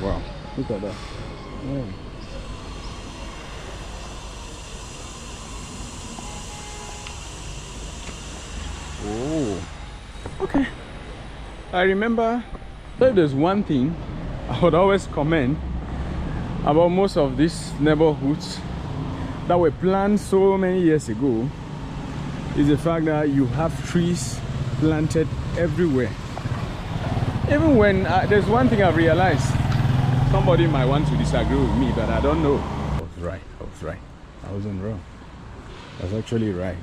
Wow, look at that. Yeah. Oh, okay. I remember that there's one thing I would always comment about most of these neighborhoods that were planned so many years ago is the fact that you have trees planted everywhere. Even when there's one thing I've realized, somebody might want to disagree with me, but I don't know. I was right. I wasn't wrong. I was actually right.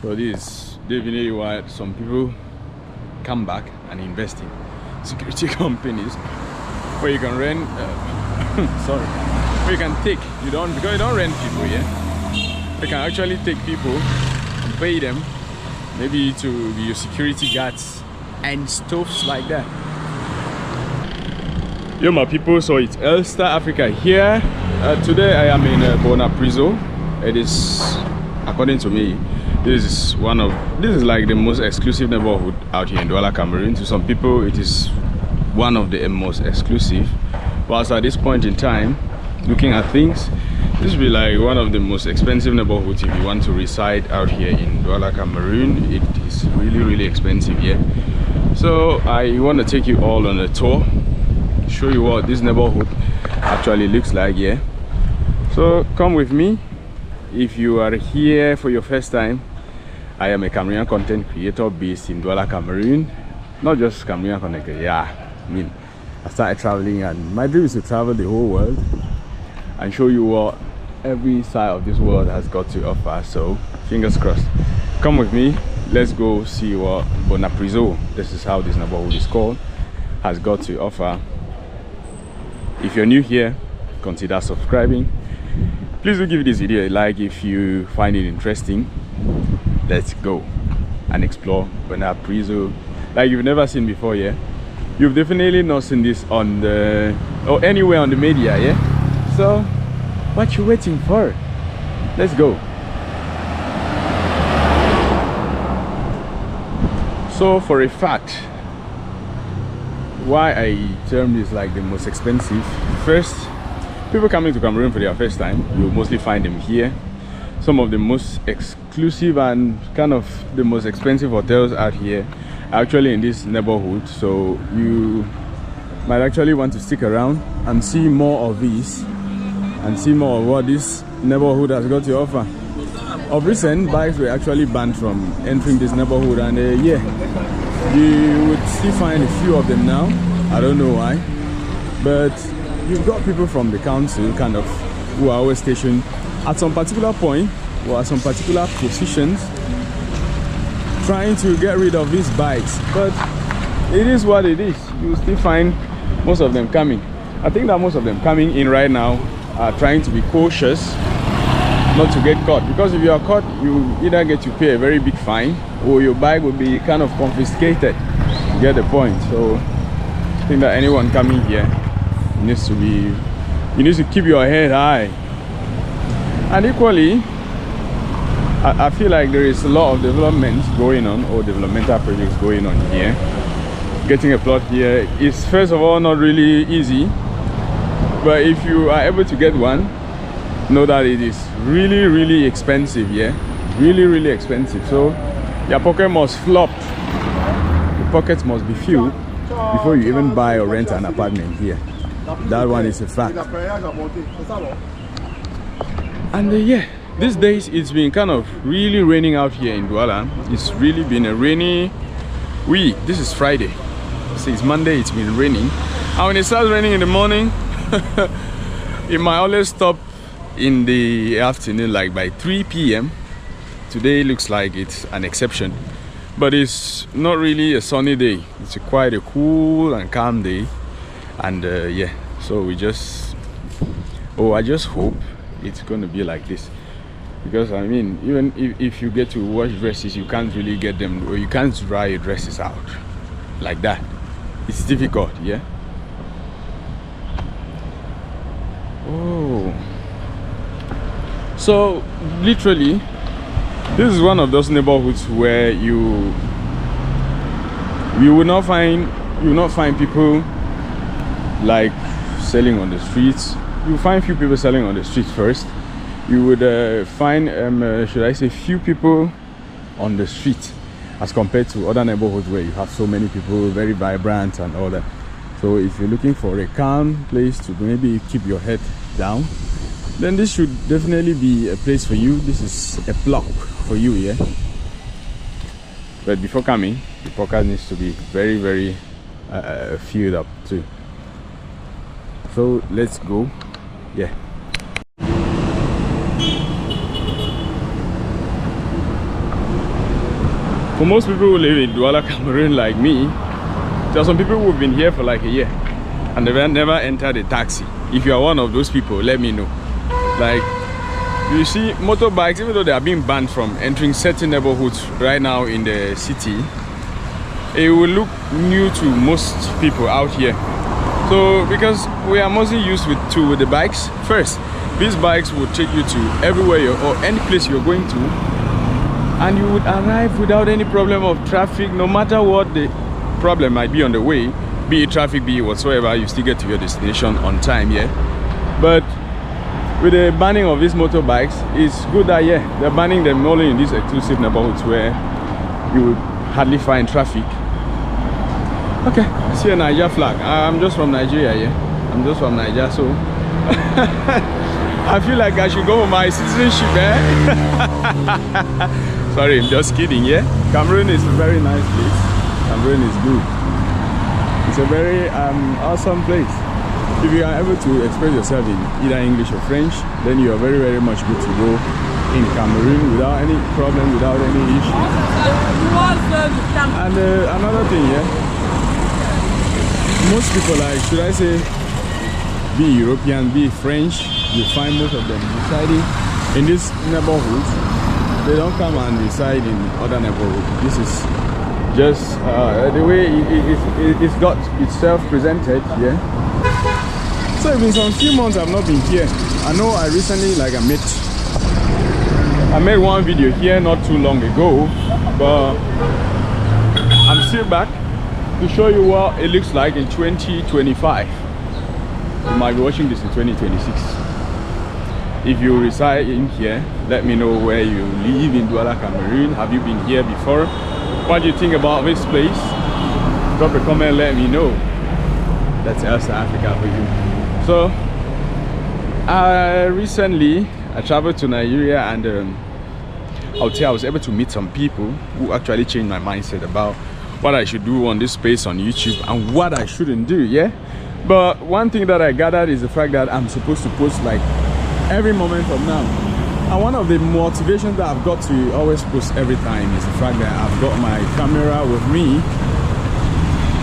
So this is definitely why some people come back and invest in security companies where you can rent sorry, where you can take, because you don't rent people, yeah, you can actually take people and pay them maybe to be your security guards and stuffs like that. Yo my people, so it's Ulster Africa here. Today I am in Bonapriso. It is, according to me, this is like the most exclusive neighborhood out here in Douala Cameroon. To some people it is one of the most exclusive, whilst at this point in time, looking at things, this will be like one of the most expensive neighborhoods if you want to reside out here in Douala Cameroon. It is really expensive here. So I want to take you all on a tour, show you what this neighborhood actually looks like here. So come with me. If you are here for your first time, I am a Cameroonian content creator based in Douala Cameroon. Not just Cameroonian content creator, yeah. I mean, I started traveling and my dream is to travel the whole world and show you what every side of this world has got to offer. So fingers crossed. Come with me, let's go see what Bonapriso, this is how this neighborhood is called, has got to offer. If you're new here, consider subscribing. Please do give this video a like if you find it interesting. Let's go and explore Bonapriso like you've never seen before. Yeah, you've definitely not seen this on the or anywhere on the media. Yeah, so what you waiting for? Let's go. So for a fact, why I term this like the most expensive, first, people coming to Cameroon for their first time, you'll mostly find them here. Some of the most exclusive and kind of the most expensive hotels out here are actually in this neighborhood. So you might actually want to stick around and see more of these and see more of what this neighborhood has got to offer. Of recent, bikes were actually banned from entering this neighborhood, and yeah, you would still find a few of them now. I don't know why, but you've got people from the council kind of who are always stationed at some particular point or at some particular positions trying to get rid of these bikes. But it is what it is. You will still find most of them coming. I think that most of them coming in right now are trying to be cautious not to get caught, because if you are caught, you either get to pay a very big fine or your bike will be kind of confiscated. You get the point? So I think that anyone coming here needs to be, you need to keep your head high. And equally, I feel like there is a lot of development going on, or developmental projects going on here. Getting a plot here is first of all not really easy, but if you are able to get one, know that it is really expensive. Yeah, really expensive. So your pocket must flop, your pockets must be filled before you even buy or rent an apartment here. That one is a fact. And yeah, these days it's been kind of really raining out here in Douala. It's really been a rainy week. This is Friday, since Monday it's been raining, and when it starts raining in the morning it might always stop in the afternoon, like by 3 p.m. Today looks like it's an exception, but it's not really a sunny day. It's quite a cool and calm day, and yeah, so we just, I just hope it's gonna be like this, because I mean, even if you get to wash dresses, you can't really get them, or you can't dry your dresses out like that. It's difficult. Yeah. Oh, so literally this is one of those neighborhoods where you will not find people like selling on the streets. You find few people selling on the streets first. You would find should I say few people on the street as compared to other neighborhoods where you have so many people, very vibrant and all that. So if you're looking for a calm place to maybe keep your head down, then this should definitely be a place for you. This is a block for you, yeah. But before coming, the podcast needs to be very, very filled up too. So let's go, yeah. For most people who live in Douala Cameroon like me, there are some people who've been here for like a year and they've never entered a taxi. If you are one of those people, let me know. Like, you see motorbikes, even though they are being banned from entering certain neighborhoods right now in the city, it will look new to most people out here. So because we are mostly used with the bikes, first these bikes will take you to everywhere or any place you're going to, and you would arrive without any problem of traffic. No matter what the problem might be on the way, be it traffic, be it whatsoever, you still get to your destination on time, yeah. But with the banning of these motorbikes, it's good that, yeah, they're banning them only in these exclusive neighborhoods where you would hardly find traffic. Okay, I see a Niger flag. I'm just from Nigeria, yeah. I'm just from Niger, so I feel like I should go for my citizenship, eh? Sorry, I'm just kidding, yeah. Cameroon is a very nice place. Cameroon is good. It's a very awesome place. If you are able to express yourself in either English or French, then you are very, very much good to go in Cameroon without any problem, without any issue. And another thing, yeah. Most people, like, should I say, be European, be French, you find most of them residing in this neighborhood. They don't come and reside in other neighborhoods. This is just the way it's got itself presented, yeah. So it's been some few months I've not been here. I know I recently, like, I made one video here not too long ago, but I'm still back to show you what it looks like in 2025. You might be watching this in 2026. If you reside in here, let me know where you live in Douala Cameroon. Have you been here before? What do you think about this place? Drop a comment, let me know. That's South Africa for you. So recently I traveled to Nigeria, and I would say I was able to meet some people who actually changed my mindset about what I should do on this space on YouTube and what I shouldn't do, yeah. But one thing that I gathered is the fact that I'm supposed to post like every moment from now. And one of the motivations that I've got to always post every time is the fact that I've got my camera with me.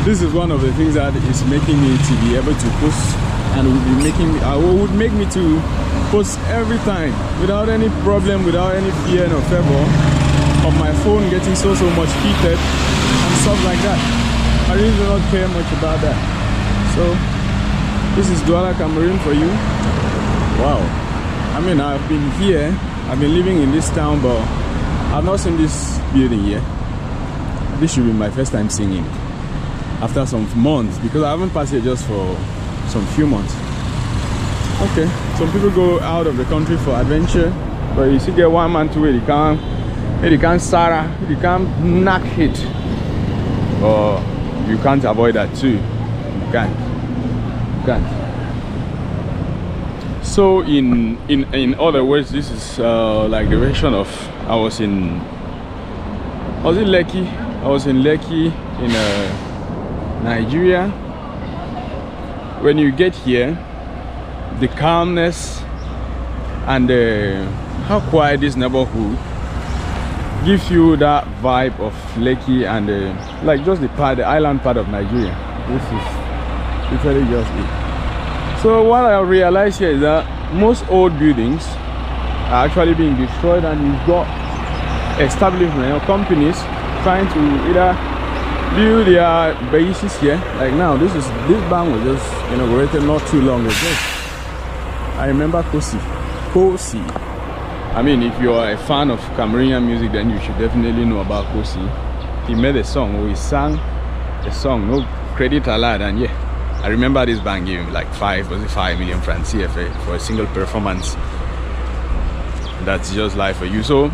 This is one of the things that is making me to be able to post, and would make me to post every time without any problem, without any fear or favor of my phone getting so much heated and stuff like that. I really do not care much about that. So this is Douala Cameroon for you. Wow. I mean, I've been here, I've been living in this town, but I've not seen this building yet. This should be my first time seeing it after some months, because I haven't passed here just for some few months. Okay, some people go out of the country for adventure, but you see, get one man to where they can't Sarah, they can't knock it. But you can't avoid that too. You can't. So in other words, this is like the version of I was in Lekki. I was in Lekki in Nigeria. When you get here, the calmness and how quiet this neighborhood gives you that vibe of Lekki and like just the island part of Nigeria. This is literally just it. So what I realized here is that most old buildings are actually being destroyed, and you've got establishment or companies trying to either build their bases here. Like now, this bank was just inaugurated not too long ago. I remember Kosi. I mean, if you are a fan of Cameroonian music, then you should definitely know about Kosi. He made a song, or he sang a song, no credit allowed, and yeah, I remember this band gave me like 5 million francs CFA for a single performance. That's just life for you. So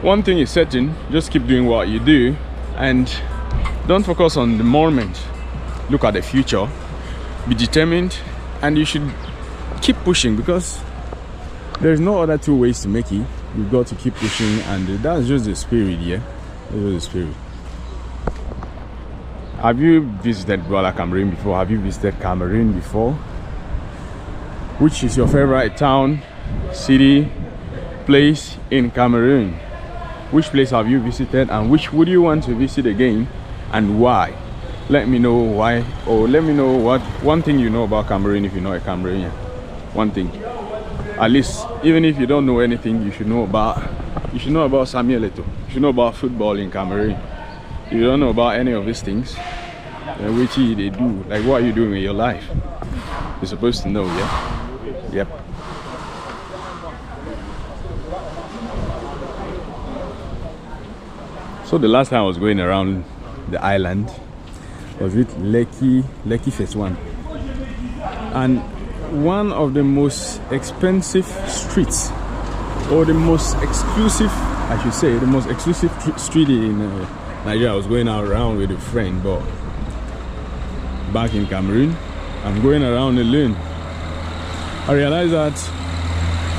one thing is certain, just keep doing what you do and don't focus on the moment. Look at the future, be determined, and you should keep pushing, because there's no other two ways to make it. You've got to keep pushing, and that's just the spirit, yeah. That's just the spirit. Have you visited Douala Cameroon before? Have you visited Cameroon before? Which is your favorite town, city, place in Cameroon? Which place have you visited, and which would you want to visit again, and why? Let me know why, or let me know what one thing you know about Cameroon if you're not a Cameroonian. One thing, at least, even if you don't know anything, you should know about Samuel Eto'o. You should know about football in Cameroon. If you don't know about any of these things, which they do, like what are you doing with your life? You're supposed to know, yeah? Yep. So the last time I was going around the island was with Lekki Phase 1. And one of the most expensive streets, or the most exclusive, I should say, the most exclusive street in Nigeria. I was going around with a friend, but back in Cameroon, I'm going around alone. I realized that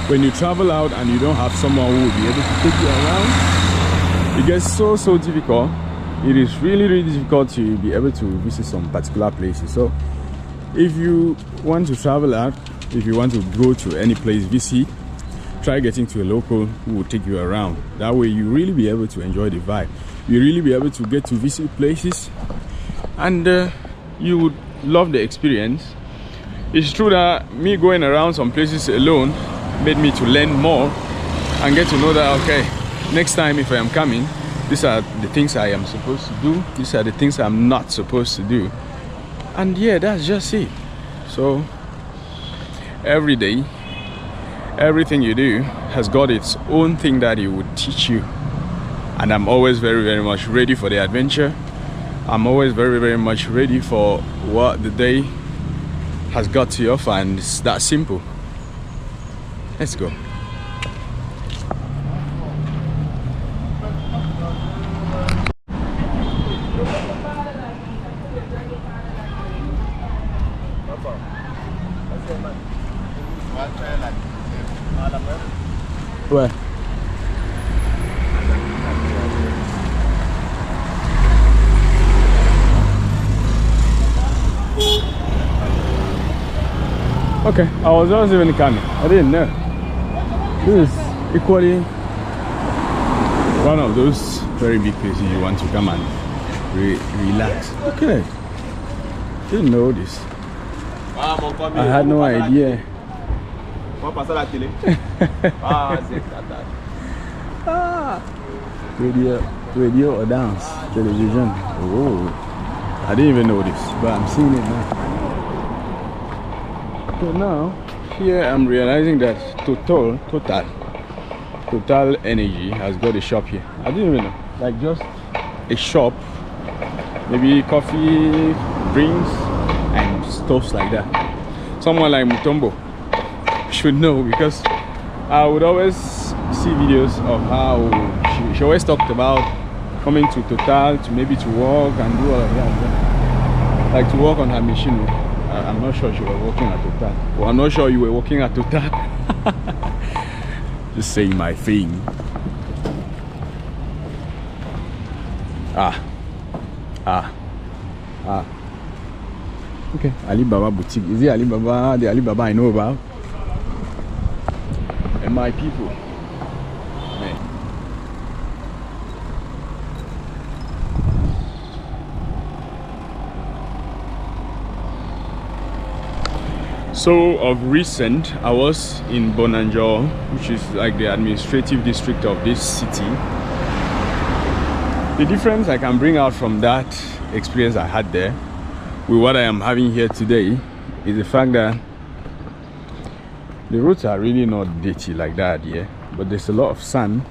when you travel out and you don't have someone who will be able to take you around, it gets so difficult. It is really difficult to be able to visit some particular places. So if you want to travel out, if you want to go to any place visit, try getting to a local who will take you around. That way you really be able to enjoy the vibe. You really be able to get to visit places, and you would love the experience. It's true that me going around some places alone made me to learn more and get to know that, okay, next time if I am coming, these are the things I am supposed to do, these are the things I'm not supposed to do. And yeah, that's just it. So every day, everything you do has got its own thing that it would teach you. And I'm always very much ready for the adventure. I'm always very much ready for what the day has got to offer, and it's that simple. Let's go. Where? Okay, I was just even coming. I didn't know. This is equally one of those very big places you want to come and relax. Okay, didn't know this. I had no idea. Radio or dance, television. Oh, I didn't even know this, but I'm seeing it now. So now, here I'm realizing that Total Energy has got a shop here. I didn't even know, like just a shop, maybe coffee, drinks, and stuffs like that. Someone like Mutombo should know, because I would always see videos of how she always talked about coming to Total to maybe to work and do all of that, like to work on her machinery. I'm not sure she was working at Total. Well, I'm not sure you were working at Total. Just saying my thing. Okay, Alibaba boutique. Is it Alibaba, the Alibaba I know about? And my people. Man. So of recent, I was in Bonapriso, which is like the administrative district of this city. The difference I can bring out from that experience I had there with what I am having here today is the fact that the roads are really not dirty like that, yeah, but there's a lot of sand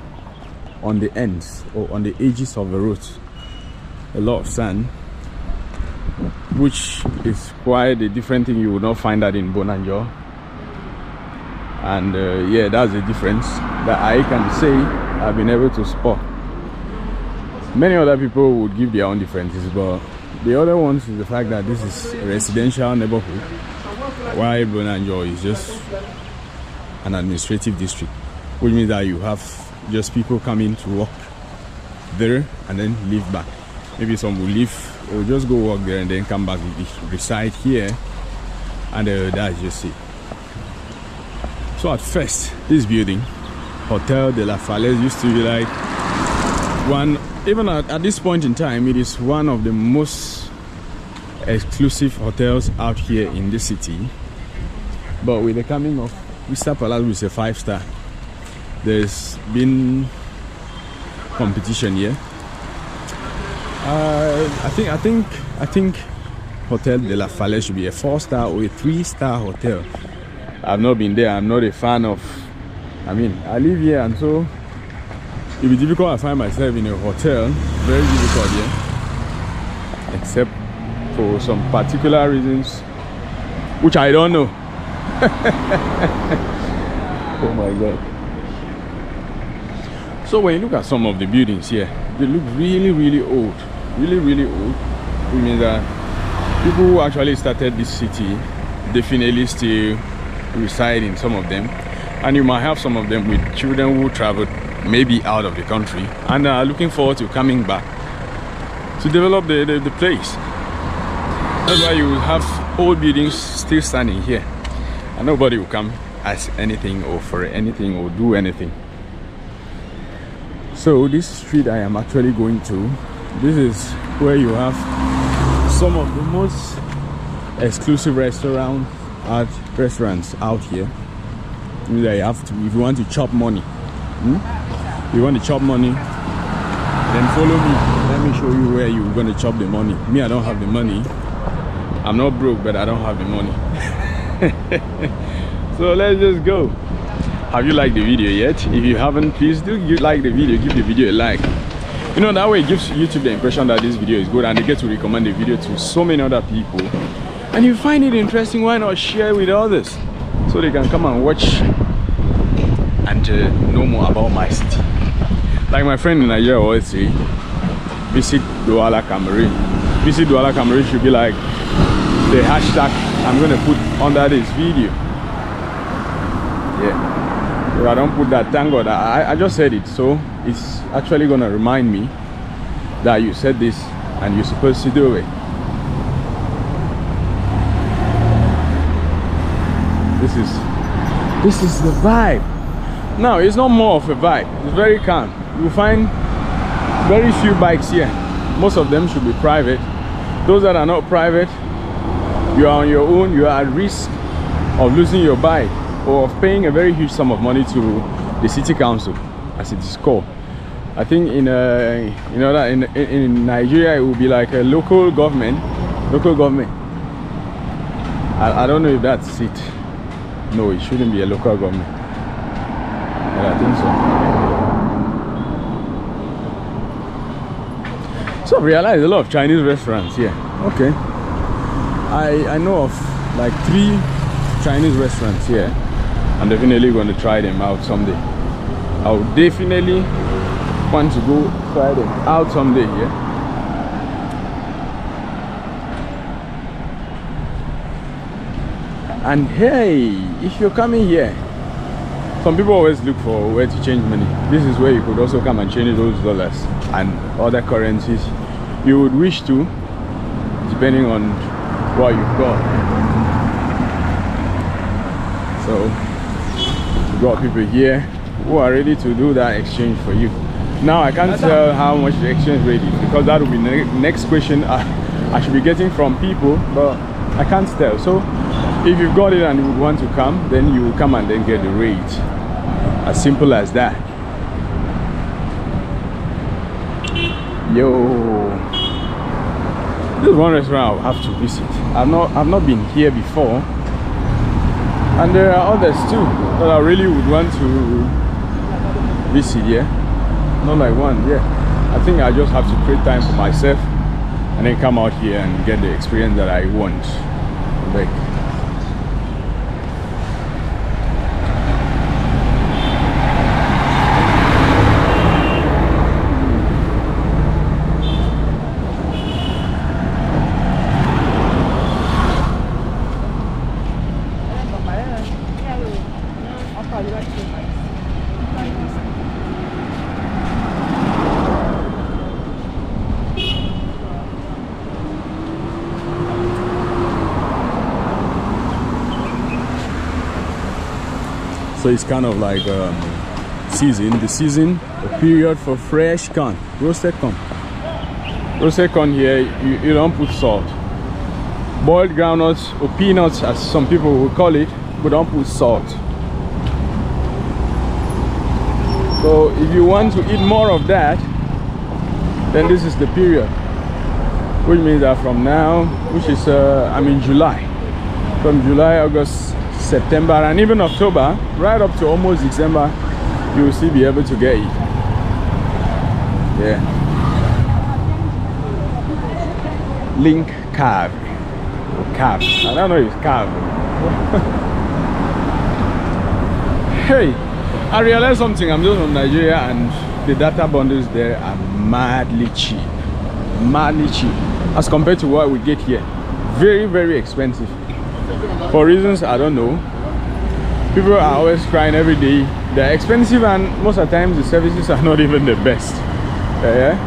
on the ends or on the edges of the roads. A lot of sand. which is quite a different thing. You will not find that in Bonanjo. And yeah, that's the difference that I can say I've been able to spot. Many other people would give their own differences, but the other ones is the fact that this is a residential neighborhood, while Bonanjo is just an administrative district, which means that you have just people coming to work there and then leave back. Maybe some will leave or just go work there and then come back, reside here, and that's just it. So at first, this building, Hotel de la Falaise, used to be like one, even at this point in time, it is one of the most exclusive hotels out here in the city. But with the coming of Vista Palace, which is a 5-star, there's been competition here. I think Hotel de la Falaise should be a 4-star or a 3-star hotel. I've not been there. I'm not a fan of, I live here, and so it'll be difficult. I find myself in a hotel, very difficult here, except for some particular reasons which I don't know. Oh my god. So when you look at some of the buildings here, they look really old, really old. It means that people who actually started this city definitely still reside in some of them, and you might have some of them with children who traveled maybe out of the country and are looking forward to coming back to develop the place. That's why you will have old buildings still standing here, and nobody will come ask anything or for anything or do anything. So this street I am actually going to, this is where you have some of the most exclusive restaurants out here. That you have to, if you want to chop money, if you want to chop money, then follow me. Let me show you where you're going to chop the money. Me, I don't have the money. I'm not broke, but I don't have the money. So let's just go. Have you liked the video yet? If you haven't, please do like the video, give the video a like. You know, that way it gives YouTube the impression that this video is good, and they get to recommend the video to so many other people. And you find it interesting, why not share with others so they can come and watch and know more about my city. Like my friend in Nigeria always say, visit Douala Cameroon. Visit Douala Cameroon should be like the hashtag I'm going to put under this video. Yeah. If I don't put that, thank God, I just said it, so it's actually going to remind me that you said this and you're supposed to do it. This is the vibe. Now it's not more of a vibe, it's very calm. You'll find very few bikes here. Most of them should be private. Those that are not private, you are on your own. You are at risk of losing your bike or of paying a very huge sum of money to the city council, as it is called. I think in Nigeria it will be like a local government. I don't know if that's it. No, it shouldn't be a local government. But I think so. So I realized a lot of Chinese restaurants here. Okay. I know of like 3 Chinese restaurants here. I'm definitely going to try them out someday. I would definitely want to go try them out someday here. And hey, if you're coming here, some people always look for where to change money. This is where you could also come and change those dollars and other currencies you would wish to, depending on what you've got. So you've got people here who are ready to do that exchange for you. Now I can't tell how much the exchange rate is, because that will be the next question I should be getting from people, but I can't tell. So if you've got it and you would want to come, then you will come and then get the rate. As simple as that. Yo, this is one restaurant I'll have to visit. I've not been here before, and there are others too that I really would want to visit. Yeah, not like one. Yeah, I think I just have to create time for myself and then come out here and get the experience that I want. Like, so it's kind of like the season, a period for fresh corn, roasted corn. Roasted corn here, you don't put salt. Boiled groundnuts or peanuts, as some people will call it, we don't put salt. So if you want to eat more of that, then this is the period, which means that from now, which is July, from July, August, September, and even October, right up to almost December, you will still be able to get it. Yeah. Link carb. Carb. I don't know if it's carb. Hey, I realized something. I'm just from Nigeria, and the data bundles there are madly cheap. Madly cheap. As compared to what we get here. Very, very expensive. For reasons I don't know. People are always crying every day. They're expensive, and most of the times the services are not even the best. Yeah?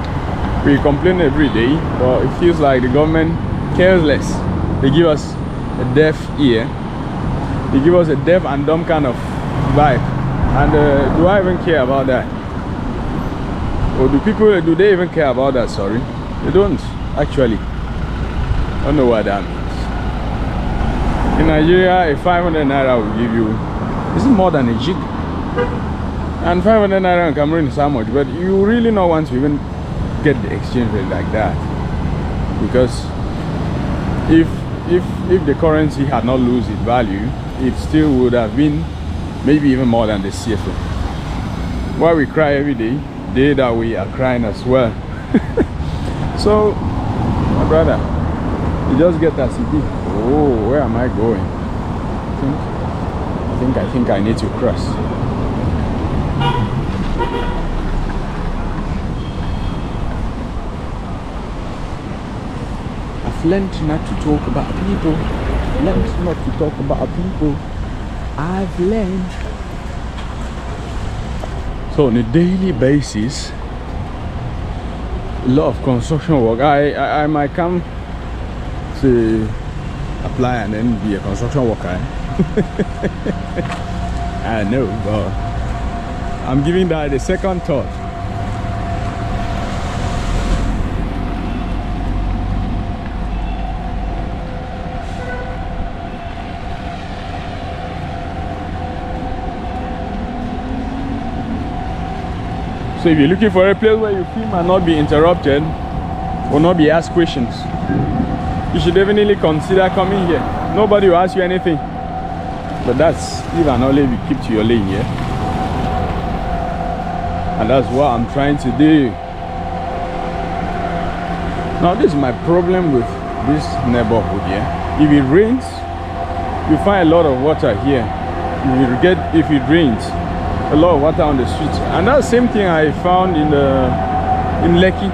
We complain every day, but it feels like the government cares less. They give us a deaf ear. They give us a deaf and dumb kind of vibe. And do I even care about that? Or do they even care about that? Sorry, they don't actually. I don't know what that means. In Nigeria, a 500 naira will give you, this is more than a jig. And 500 naira in Cameroon is how much? But you really not want to even get the exchange rate like that, because if the currency had not lost its value, it still would have been maybe even more than the CFA. Why we cry every day, they that we are crying as well. So, my brother, you just get that CD. Oh, where am I going? I think I need to cross. I've learned not to talk about people. Learned not to talk about people. I've learned. So on a daily basis, a lot of construction work. I might come to apply and then be a construction worker. I know, but I'm giving that a second thought. So if you're looking for a place where you film and not be interrupted or not be asked questions, you should definitely consider coming here. Nobody will ask you anything. But that's if and only if you keep to your lane, yeah? And that's what I'm trying to do. Now this is my problem with this neighborhood here. If it rains, you find a lot of water here. If it rains, a lot of water on the streets. And that's the same thing I found in Lekki.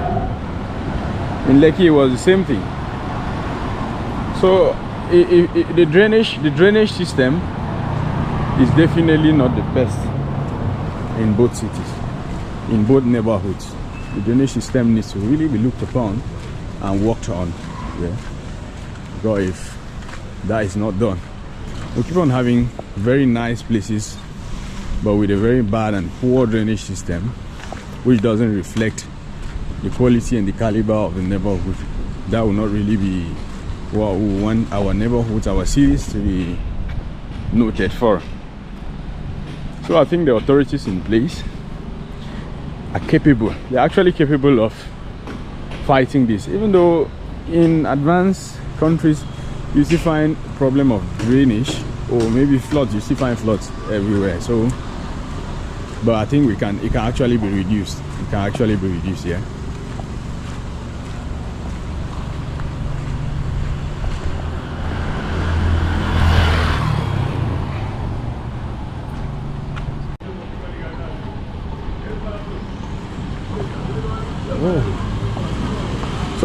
In Lekki it was the same thing. So the drainage system is definitely not the best in both cities, in both neighborhoods. The drainage system needs to really be looked upon and worked on. Yeah, because if that is not done, we keep on having very nice places, but with a very bad and poor drainage system, which doesn't reflect the quality and the caliber of the neighborhood. That will not really be what we want our neighborhoods, our cities to be noted for. So I think the authorities in place are capable. They're actually capable of fighting this. Even though in advanced countries you still find problem of drainage or maybe floods, you still find floods everywhere. So, but I think it can actually be reduced. It can actually be reduced, yeah.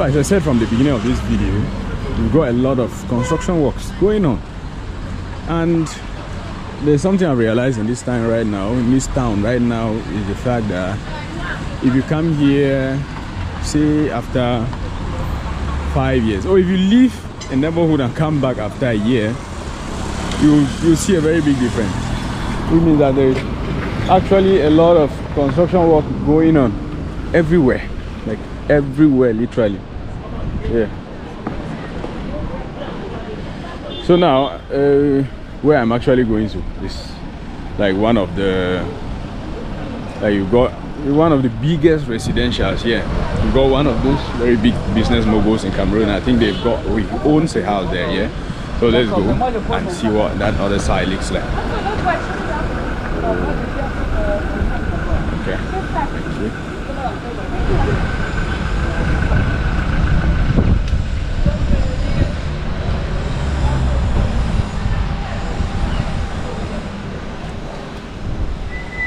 So as I said from the beginning of this video, we've got a lot of construction works going on, and there's something I realized in this time right now, in this town right now, is the fact that if you come here, say after 5 years, or if you leave a neighborhood and come back after a year, you'll see a very big difference. It means that there is actually a lot of construction work going on everywhere, like everywhere, literally. Yeah. So now where I'm actually going to is like one of the, like you got one of the biggest residentials here. You got one of those very big business moguls in Cameroon. I think he owns a house there. Yeah. So let's go and see what that other side looks like. Okay. Thank you.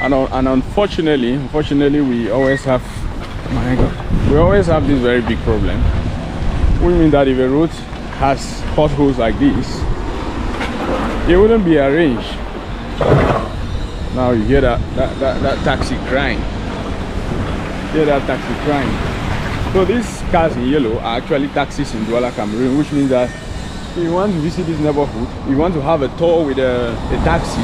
And unfortunately, we always have, my God, we always have this very big problem. We mean that if a road has potholes like this, it wouldn't be arranged. Now you hear that taxi crying. Hear that taxi crying. So these cars in yellow are actually taxis in Douala Cameroon, which means that if you want to visit this neighborhood, you want to have a tour with a taxi.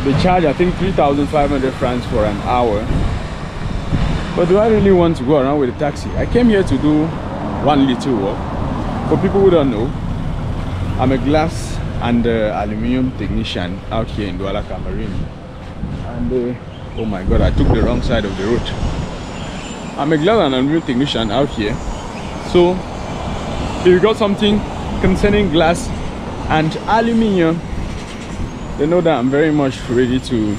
They charge, I think, 3,500 francs for an hour. But do I really want to go around with a taxi? I came here to do one little work. For people who don't know, I'm a glass and aluminium technician out here in Douala Cameroon. And oh my God, I took the wrong side of the road. I'm a glass and aluminium technician out here. So if you got something concerning glass and aluminium, they know that I'm very much ready to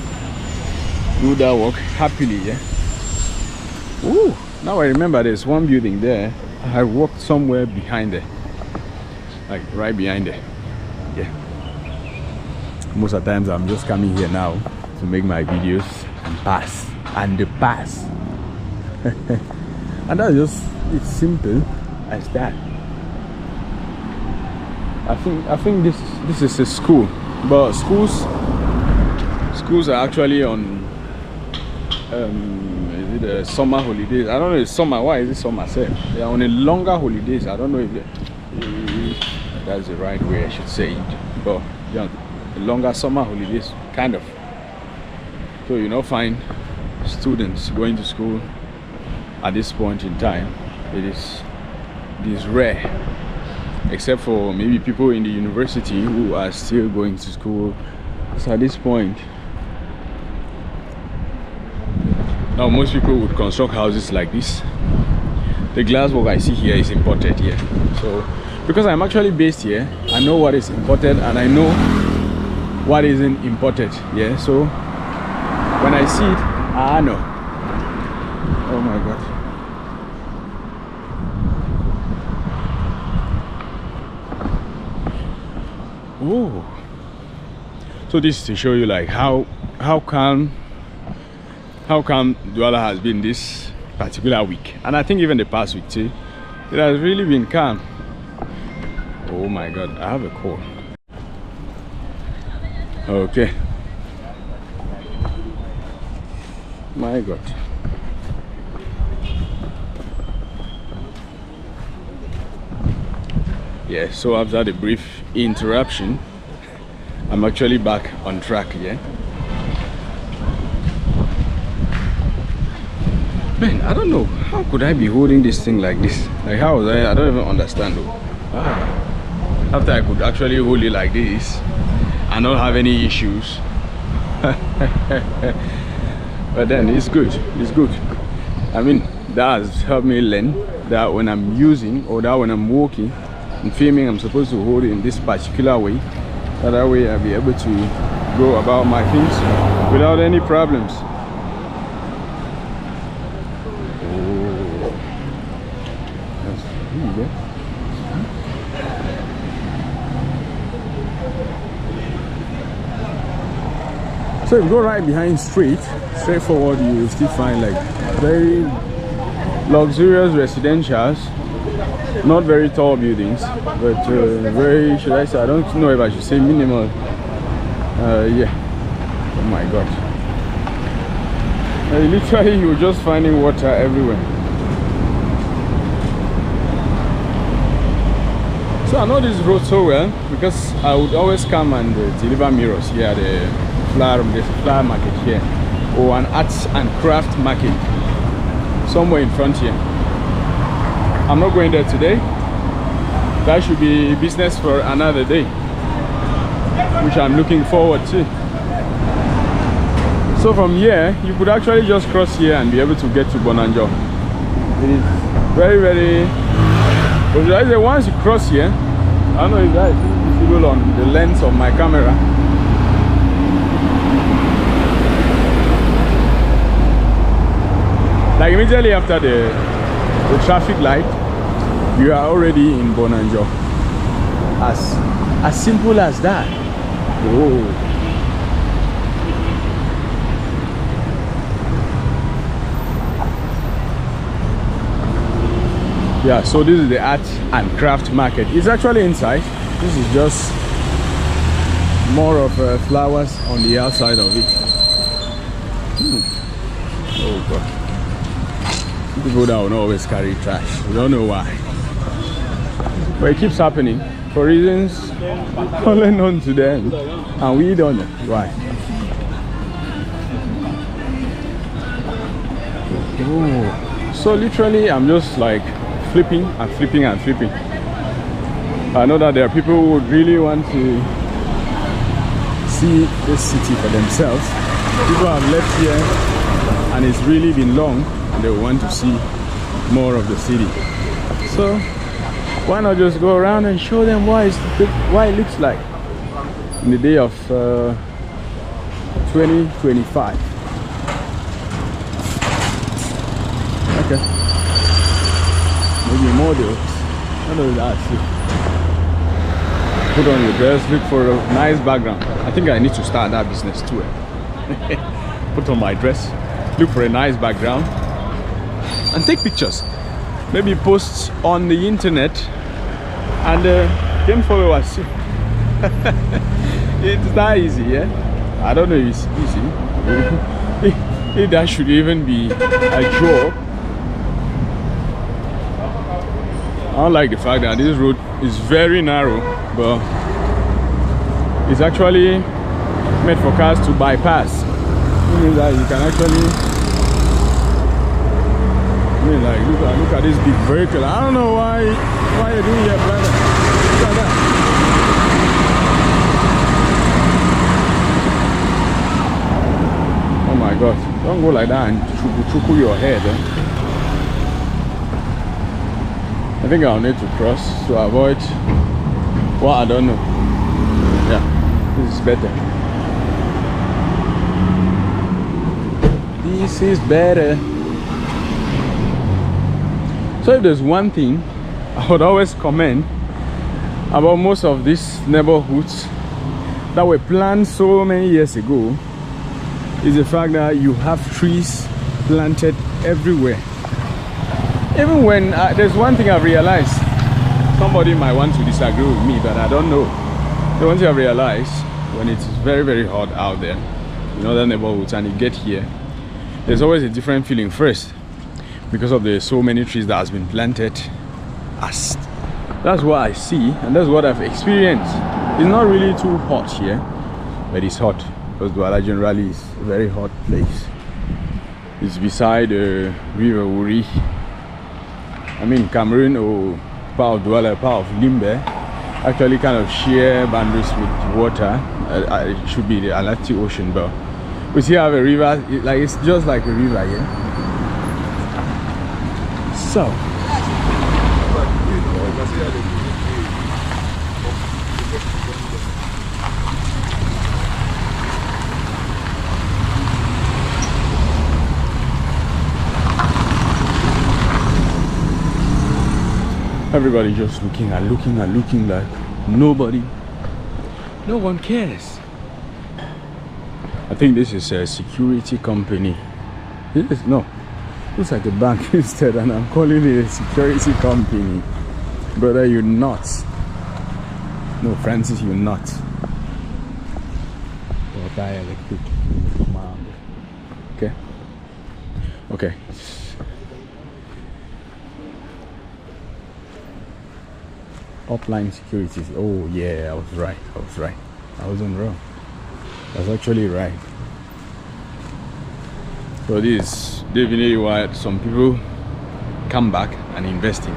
do that work happily. Yeah. Ooh, now I remember there's one building there. I walked somewhere behind there, like right behind there. Yeah. Most of the times I'm just coming here now to make my videos and pass and that's just, it's simple as that. I think this is a school. But schools are actually on is it summer holidays? I don't know, it's summer. Why is it summer? They are on a longer holidays. I don't know if that's the right way I should say it. But yeah, the longer summer holidays, kind of. So you know, find students going to school at this point in time. It is rare. Except for maybe people in the university who are still going to school. So at this point, now most people would construct houses like this. The glass work I see here is imported here. So because I'm actually based here, I know what is imported and I know what isn't imported. Yeah, so when I see it, I know. Oh my God. Oh, so this is to show you like how calm Douala has been this particular week, and I think even the past week too, it has really been calm. Oh my God, I have a call. Okay, my God. Yeah, so after the brief interruption, I'm actually back on track. Yeah, man, I don't know how could I be holding this thing like this. Like how was I don't even understand though. After I could actually hold it like this and not have any issues. But then it's good, I mean, that has helped me learn that when I'm using, or that when I'm walking and filming, I'm supposed to hold it in this particular way. That way I'll be able to go about my things without any problems. Oh, that's really good. So if you go right behind straight forward, you will still find like very luxurious residentials, not very tall buildings, but very, should I say, I don't know if I should say minimal. Yeah. Oh my god. Literally, you're just finding water everywhere. So I know this road so well because I would always come and deliver mirrors here at the flower market here, or an arts and craft market somewhere in front here. I'm not going there today. That should be business for another day, which I'm looking forward to. So from here, you could actually just cross here and be able to get to Bonanjo. It is very, very... But once you cross here, I don't know if that is visible on the lens of my camera. Like immediately after the traffic light, you are already in Bonanjo. As simple as that. Whoa. Yeah, so this is the art and craft market. It's actually inside. This is just more of flowers on the outside of it. Oh god. People that will not always carry trash. We don't know why. But it keeps happening for reasons only known to them. And we don't know why. Oh. So literally I'm just like flipping and flipping and flipping. I know that there are people who would really want to see this city for themselves. People have left here and it's really been long and they want to see more of the city. So why not just go around and show them why it looks like in the day of 2025. Okay. Maybe more though. I don't know that. Put on your dress, look for a nice background. I think I need to start that business too. Put on my dress, look for a nice background, and take pictures. Maybe post on the internet and gain followers. It's that easy, yeah? I don't know if it's easy. If that should even be a job. I don't like the fact that this road is very narrow, but it's actually made for cars to bypass. It means that you can actually, look at this big vehicle. I don't know why you're doing here, brother. Look at that. Oh my god, don't go like that and chuku your head. I think I'll need to cross to avoid what I don't know. Yeah, this is better. This is better. So if there's one thing I would always comment about most of these neighborhoods that were planned so many years ago is the fact that you have trees planted everywhere. Even when there's one thing I've realized, somebody might want to disagree with me, but I don't know. The one thing I've realized, when it's very, very hot out there in other neighborhoods and you get here, there's always a different feeling first because of the so many trees that has been planted. That's what I see and that's what I've experienced. It's not really too hot here, but it's hot because Douala generally is a very hot place. It's beside the river Uri. I mean, Cameroon or part of Douala, part of Limbe actually kind of share boundaries with water. It should be the Atlantic Ocean, but we still have a river. It's just like a river, yeah. So everybody just looking and looking and looking like no one cares. I think this is a security company. Looks like a bank instead, and I'm calling it a security company. Brother, you're nuts. No, Francis, you're nuts. Okay. Okay. Upline securities. Oh yeah, I was right. I wasn't wrong. I was actually right. So this is definitely why some people come back and invest in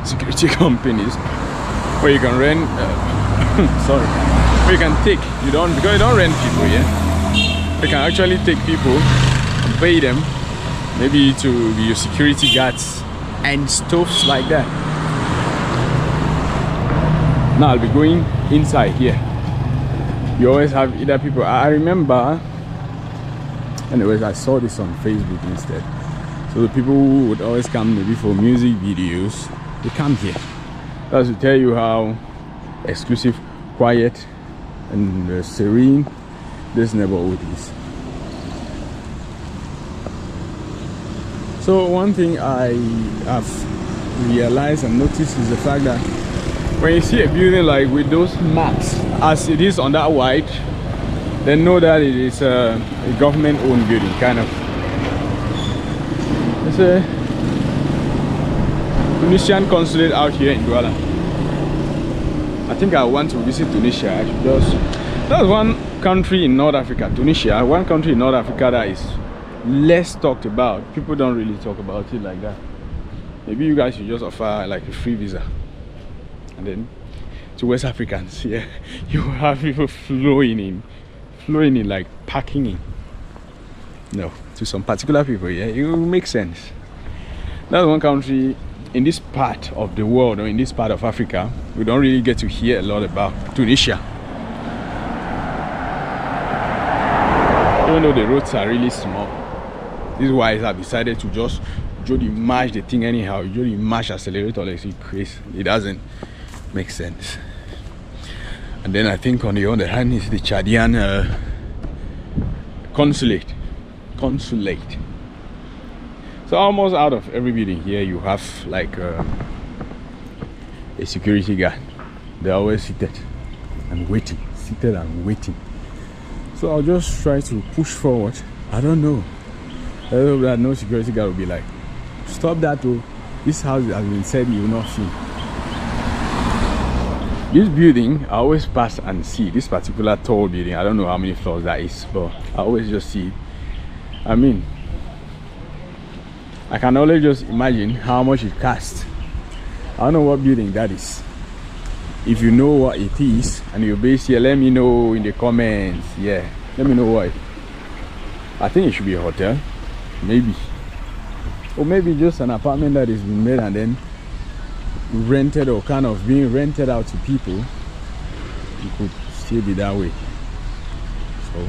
security companies where you can rent sorry, where you can take, because you don't rent people, yeah, you can actually take people and pay them maybe to be your security guards and stuffs like that. Now I'll be going inside here. You always have either people, I remember, anyways, I saw this on Facebook instead. So the people who would always come maybe for music videos, they come here. That's to tell you how exclusive, quiet, and serene this neighborhood is. So one thing I have realized and noticed is the fact that when you see a building like with those marks as it is on that white, then know that it is a government-owned building, kind of. It's a Tunisian consulate out here in Douala. I think I want to visit Tunisia. I should just. That's one country in North Africa, Tunisia. One country in North Africa that is less talked about. People don't really talk about it like that. Maybe you guys should just offer like a free visa, and then to West Africans, yeah, you have people flowing in like packing in. No, to some particular people, yeah, it will make sense. That's one country in this part of the world, or in this part of Africa, we don't really get to hear a lot about. Tunisia. Even though the roads are really small. This is why I decided to just mash the thing anyhow. You mash accelerator like it's crazy. It doesn't make sense. And then I think on the other hand is the Chadian consulate. So almost out of every building here you have like a security guard. They're always seated and waiting. So I'll just try to push forward. I don't know. I hope that no security guard will be like, stop that though. This house has been said you will not see. This building I always pass and see. This particular tall building, I don't know how many floors that is, but I always just see it. I mean, I can only just imagine how much it costs. I don't know what building that is. If you know what it is and you're based here, let me know in the comments. Yeah, let me know what. I think it should be a hotel, maybe, or maybe just an apartment that is being made and then rented, or kind of being rented out to people. It could still be that way. So,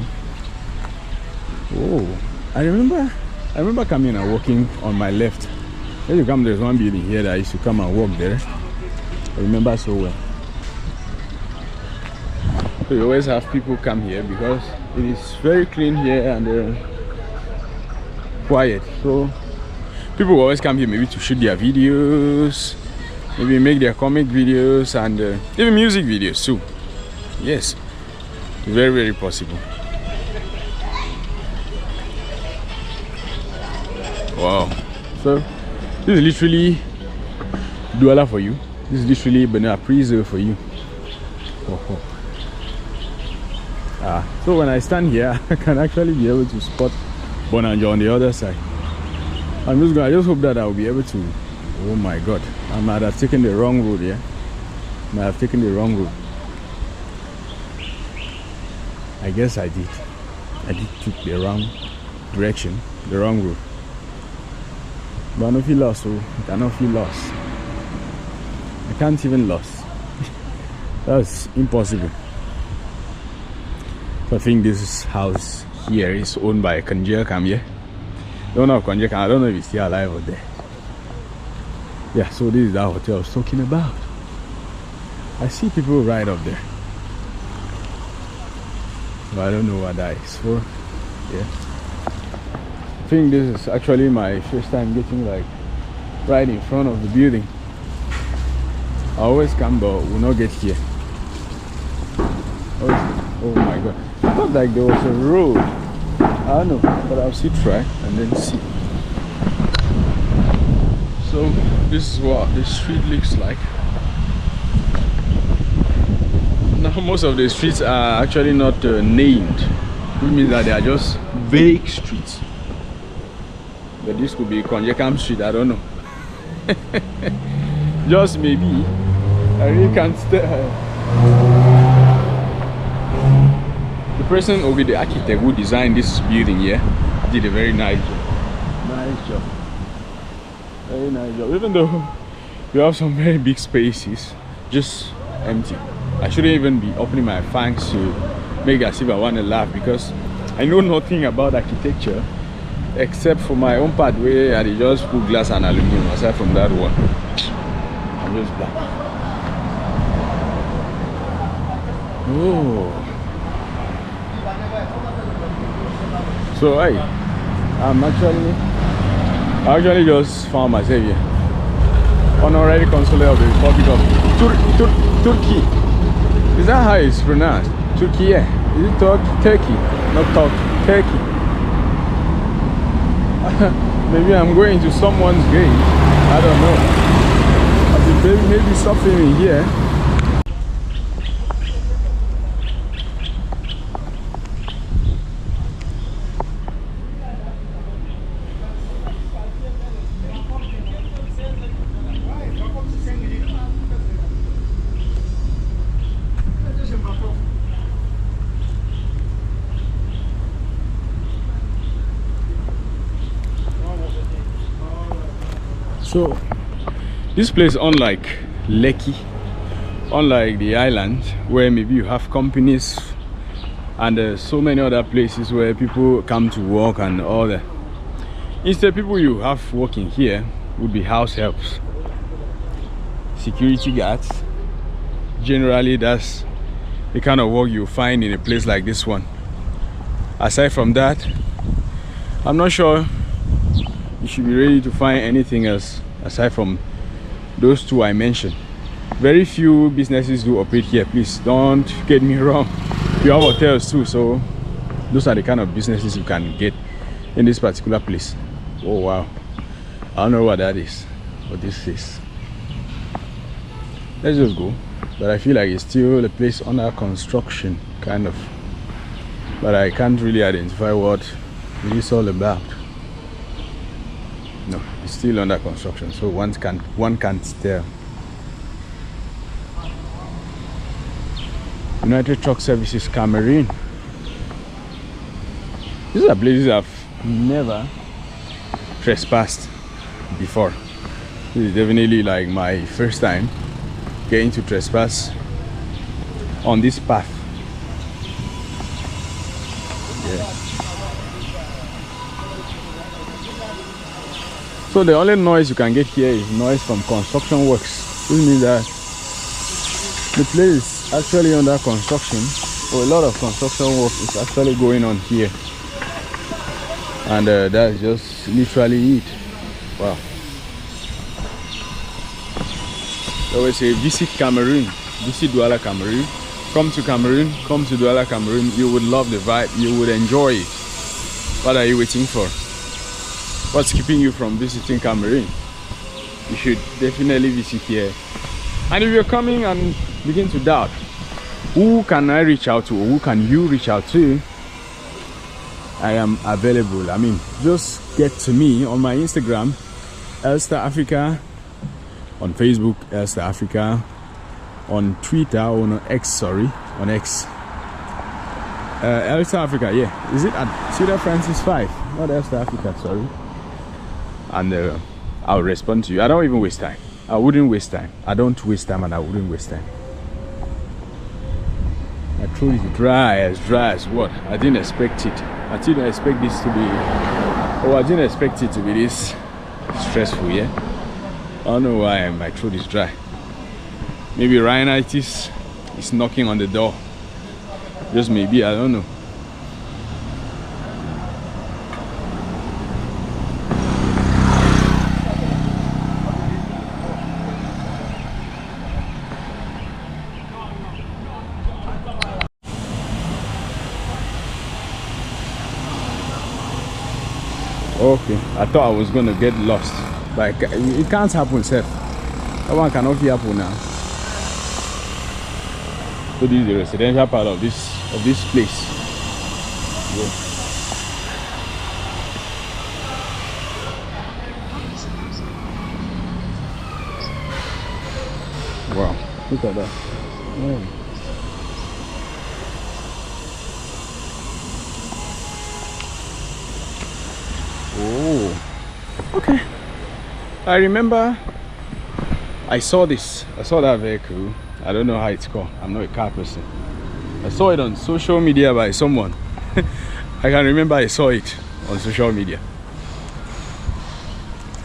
oh, I remember coming and walking on my left. When you come, there's one building here that I used to come and walk there. I remember so well. So you always have people come here because it is very clean here and quiet. So people will always come here maybe to shoot their videos, maybe make their comic videos, and even music videos too. Yes, very, very possible. Wow. So this is literally Douala for you. This is literally Bonapriso for you. Oh. So when I stand here, I can actually be able to spot Bonanja on the other side. I just hope that I'll be able to. Oh my god, I might have taken the wrong road, yeah? I guess I did. Took the wrong direction, the wrong road. But I don't feel lost, so I cannot feel lost. I can't even lost. That's impossible. So I think this house here is owned by Douala Cameroon. The owner of Douala Cameroon, I don't know if he's still alive or dead. Yeah, so this is that hotel I was talking about. I see people right up there, but I don't know what that is for. Yeah. think this is actually my first time getting like right in front of the building. I always come but will not get here. Oh my god. I thought like there was a road. I don't know, but I'll see try and then see. So this is what the street looks like. Now most of the streets are actually not named, which means that they are just vague streets. But this could be Konjekam Street, I don't know. Just maybe. I really can't tell. The person or the architect who designed this building here did a very nice job. Nice job. Very nice job. Even though we have some very big spaces, just empty. I shouldn't even be opening my fangs to make as if I want to laugh, because I know nothing about architecture except for my own part where I just put glass and aluminum. Aside from that one, I'm just black. Oh. So I actually just found myself here. Honorary Consulate of the Republic of Turkey. Is that how it's pronounced? Turkey, yeah. Is it Turkey? Not Turkey. Maybe I'm going to someone's grave. I don't know. I'll be maybe something in here. So this place, unlike Lekki, unlike the island where maybe you have companies and so many other places where people come to work and all that, instead people you have working here would be house helps, security guards. Generally that's the kind of work you find in a place like this one. Aside from that, I'm not sure you should be ready to find anything else aside from those two I mentioned. Very few businesses do operate here, please don't get me wrong. You have hotels too, so those are the kind of businesses you can get in this particular place. Oh wow, I don't know what that is, what this is. Let's just go. But I feel like it's still a place under construction, kind of, but I can't really identify what it is all about. No, it's still under construction, so one can't tell. United Truck Services Cameroon. These are places I've never trespassed before. This is definitely like my first time getting to trespass on this path. Yeah. So the only noise you can get here is noise from construction works. This means that the place is actually under construction, or a lot of construction work is actually going on here. And that's just literally it. Wow. They always say visit Cameroon, visit Douala Cameroon. Come to Cameroon, come to Douala Cameroon. You would love the vibe, you would enjoy it. What are you waiting for? What's keeping you from visiting Cameroon? You should definitely visit here. And if you're coming and begin to doubt, who can I reach out to, or who can you reach out to? I am available. I mean, just get to me on my Instagram, Elster Africa, on Facebook, Elster Africa, on Twitter, on X, on X. Elster Africa, yeah. Is it at Cedar Francis 5? Not Elster Africa, sorry. And I'll respond to you. I don't even waste time. I wouldn't waste time. I don't waste time, and I wouldn't waste time. My throat is dry as what? I didn't expect it. I didn't expect this to be, I didn't expect it to be this stressful, yeah? I don't know why my throat is dry. Maybe rhinitis is knocking on the door. Just maybe, I don't know. Okay, I thought I was gonna get lost, but it can't happen, sir. That one cannot be happen now. So this is the residential part of this place. Yeah. Wow, look at that. Oh. Oh, okay. I remember I saw that vehicle. I don't know how it's called. I'm not a car person. I saw it on social media by someone. I can remember I saw it on social media.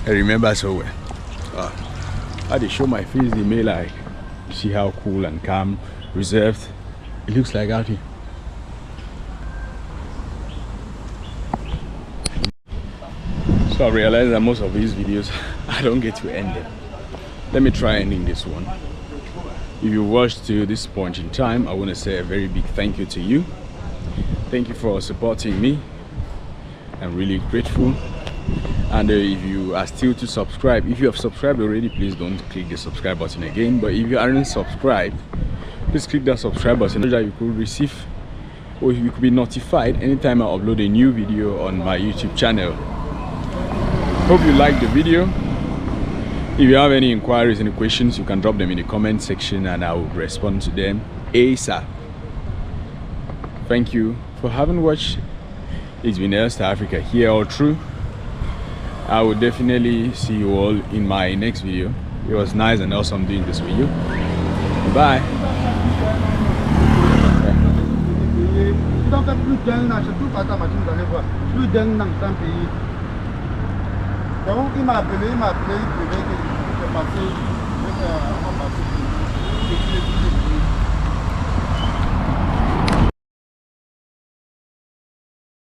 I remember so well. How they show my face, they may like see how cool and calm, reserved it looks like out here. So I realized that most of these videos I don't get to end them. Let me try ending this one. If you watched to this point in time, I want to say a very big thank you to you. Thank you for supporting me. I'm really grateful. And if you are still to subscribe, if you have subscribed already, please don't click the subscribe button again. But if you aren't subscribed, please click that subscribe button so that you could receive, or you could be notified anytime I upload a new video on my YouTube channel. Hope you liked the video. If you have any inquiries, any questions, you can drop them in the comment section and I will respond to them ASAP. Thank you for having watched. It's been Elstar Africa here all through. I will definitely see you all in my next video. It was nice and awesome doing this video. Bye. Donc il m'a appelé, il m'a passé